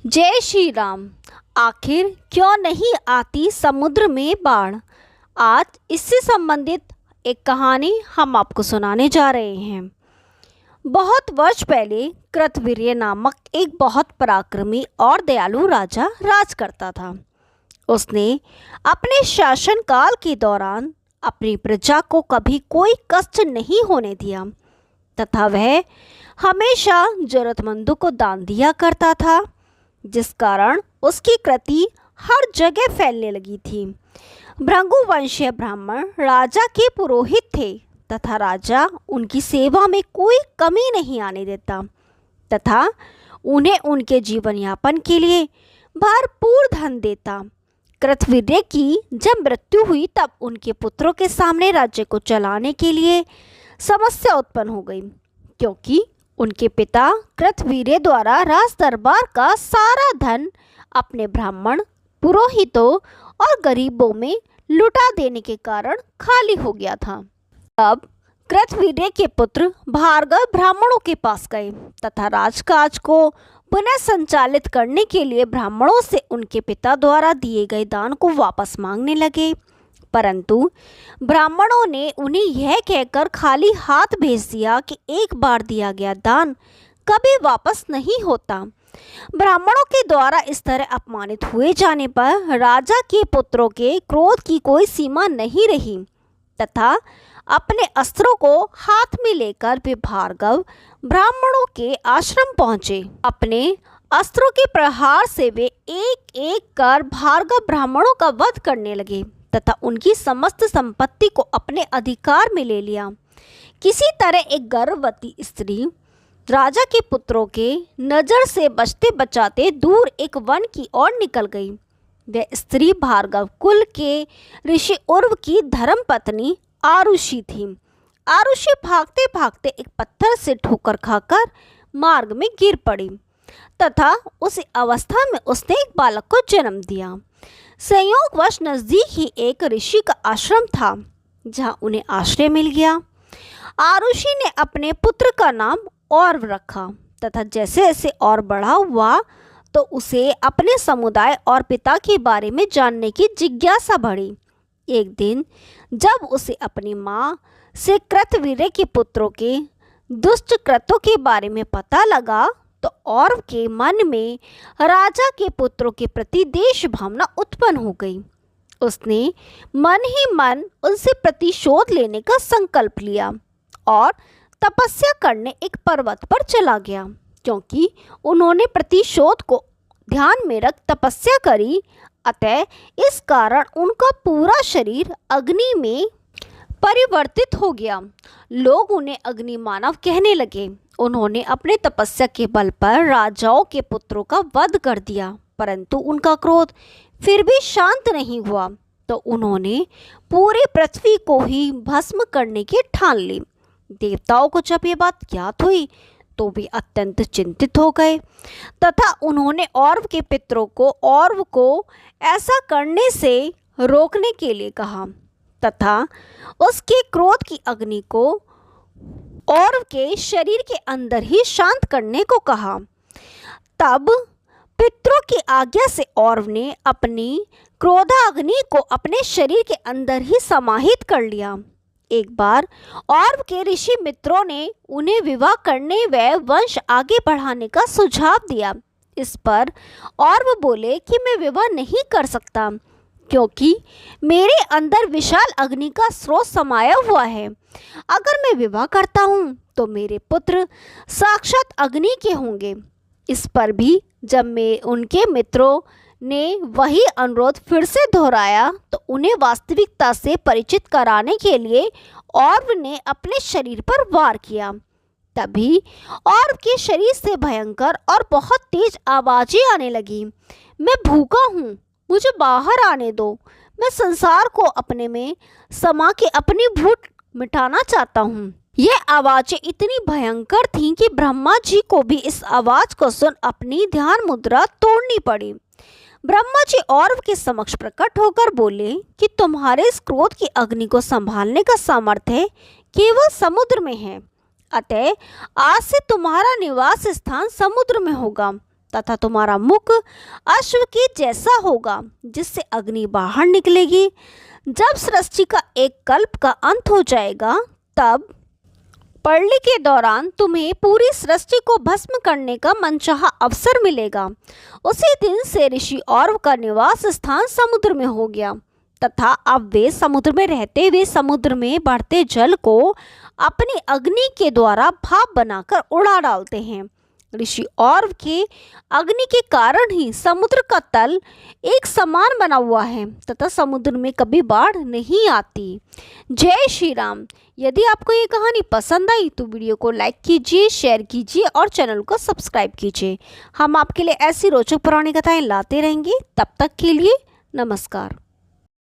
जय श्री राम। आखिर क्यों नहीं आती समुद्र में बाढ़। आज इससे संबंधित एक कहानी हम आपको सुनाने जा रहे हैं। बहुत वर्ष पहले कृतवीर्य नामक एक बहुत पराक्रमी और दयालु राजा राज करता था। उसने अपने शासनकाल के दौरान अपनी प्रजा को कभी कोई कष्ट नहीं होने दिया तथा वह हमेशा जरूरतमंदों को दान दिया करता था, जिस कारण उसकी कृति हर जगह फैलने लगी थी। भृगु वंशीय ब्राह्मण राजा के पुरोहित थे तथा राजा उनकी सेवा में कोई कमी नहीं आने देता तथा उन्हें उनके जीवन यापन के लिए भरपूर धन देता। कृतवीर्य की जब मृत्यु हुई तब उनके पुत्रों के सामने राज्य को चलाने के लिए समस्या उत्पन्न हो गई, क्योंकि उनके पिता कृतवीर्य द्वारा राज दरबार का सारा धन अपने ब्राह्मण, पुरोहितों और गरीबों में लुटा देने के कारण खाली हो गया था। अब कृतवीर्य के पुत्र भार्गव ब्राह्मणों के पास गए तथा राजकाज को पुनः संचालित करने के लिए ब्राह्मणों से उनके पिता द्वारा दिए गए दान को वापस मांगने लगे, परंतु ब्राह्मणों ने उन्हें यह कहकर खाली हाथ भेज दिया कि एक बार दिया गया दान कभी वापस नहीं होता। ब्राह्मणों के द्वारा इस तरह अपमानित हुए जाने पर राजा के पुत्रों के क्रोध की कोई सीमा नहीं रही तथा अपने अस्त्रों को हाथ में लेकर वे भार्गव ब्राह्मणों के आश्रम पहुंचे। अपने अस्त्रों के प्रहार से वे एक एक कर भार्गव ब्राह्मणों का वध करने लगे तथा उनकी समस्त संपत्ति को अपने अधिकार में ले लिया। किसी तरह एक गर्भवती स्त्री राजा के पुत्रों के नज़र से बचते बचाते दूर एक वन की ओर निकल गई। वह स्त्री भार्गव कुल के ऋषि उर्व की धर्मपत्नी आरुषि थी। आरुषि भागते भागते एक पत्थर से ठोकर खाकर मार्ग में गिर पड़ी तथा उसी अवस्था में उसने एक बालक को जन्म दिया। संयोगवश नजदीक ही एक ऋषि का आश्रम था, जहां उन्हें आश्रय मिल गया। आरुषि ने अपने पुत्र का नाम औरव रखा तथा जैसे जैसे और बड़ा हुआ तो उसे अपने समुदाय और पिता के बारे में जानने की जिज्ञासा बढ़ी। एक दिन जब उसे अपनी माँ से कृतवीर्य के पुत्रों के दुष्ट कृत्यों के बारे में पता लगा तो औरव के मन में राजा के पुत्रों के प्रति देश भावना उत्पन्न हो गई। उसने मन ही मन उनसे प्रतिशोध लेने का संकल्प लिया और तपस्या करने एक पर्वत पर चला गया। क्योंकि उन्होंने प्रतिशोध को ध्यान में रख तपस्या करी, अतः इस कारण उनका पूरा शरीर अग्नि में परिवर्तित हो गया। लोग उन्हें अग्नि मानव कहने लगे। उन्होंने अपने तपस्या के बल पर राजाओं के पुत्रों का वध कर दिया, परंतु उनका क्रोध फिर भी शांत नहीं हुआ, तो उन्होंने पूरी पृथ्वी को ही भस्म करने की ठान ली। देवताओं को जब ये बात ज्ञात हुई तो भी अत्यंत चिंतित हो गए तथा उन्होंने औरव के पितरों को औरव को ऐसा करने से रोकने के लिए कहा तथा उसके क्रोध की अग्नि को औरव के शरीर के अंदर ही शांत करने को कहा। तब पितरों की आज्ञा से औरव ने अपनी क्रोधाग्नि को अपने शरीर के अंदर ही समाहित कर लिया। एक बार औरव के ऋषि मित्रों ने उन्हें विवाह करने व वंश आगे बढ़ाने का सुझाव दिया। इस पर औरव बोले कि मैं विवाह नहीं कर सकता, क्योंकि मेरे अंदर विशाल अग्नि का स्रोत समाया हुआ है। अगर मैं विवाह करता हूँ तो मेरे पुत्र साक्षात अग्नि के होंगे। इस पर भी जब मैं उनके मित्रों ने वही अनुरोध फिर से दोहराया तो उन्हें वास्तविकता से परिचित कराने के लिए औरव ने अपने शरीर पर वार किया। तभी औरव के शरीर से भयंकर और बहुत तेज आवाजें आने लगी। मैं भूखा हूँ, मुझे बाहर आने दो। मैं संसार को अपने में समा के अपनी भूख मिटाना चाहता हूँ। यह आवाजें इतनी भयंकर थीं कि ब्रह्मा जी को भी इस आवाज को सुन अपनी ध्यान मुद्रा तोड़नी पड़ी। ब्रह्मा जी औरव के समक्ष प्रकट होकर बोले कि तुम्हारे इस क्रोध की अग्नि को संभालने का सामर्थ्य केवल समुद्र में है, अतः आज से तुम्हारा निवास स्थान समुद्र में होगा। तथा तुम्हारा मुख अश्व के जैसा होगा जिससे अग्नि बाहर निकलेगी। जब सृष्टि का एक कल्प का अंत हो जाएगा तब प्रलय के दौरान तुम्हें पूरी सृष्टि को भस्म करने का मनचाहा अवसर मिलेगा। उसी दिन से ऋषि औरव का निवास स्थान समुद्र में हो गया तथा अब वे समुद्र में रहते हुए समुद्र में बढ़ते जल को अपनी अग्नि के द्वारा भाप बनाकर उड़ा डालते हैं। ऋषि औरव के अग्नि के कारण ही समुद्र का तल एक समान बना हुआ है तथा समुद्र में कभी बाढ़ नहीं आती। जय श्री राम। यदि आपको ये कहानी पसंद आई तो वीडियो को लाइक कीजिए, शेयर कीजिए और चैनल को सब्सक्राइब कीजिए। हम आपके लिए ऐसी रोचक पुरानी कथाएं लाते रहेंगे। तब तक के लिए नमस्कार।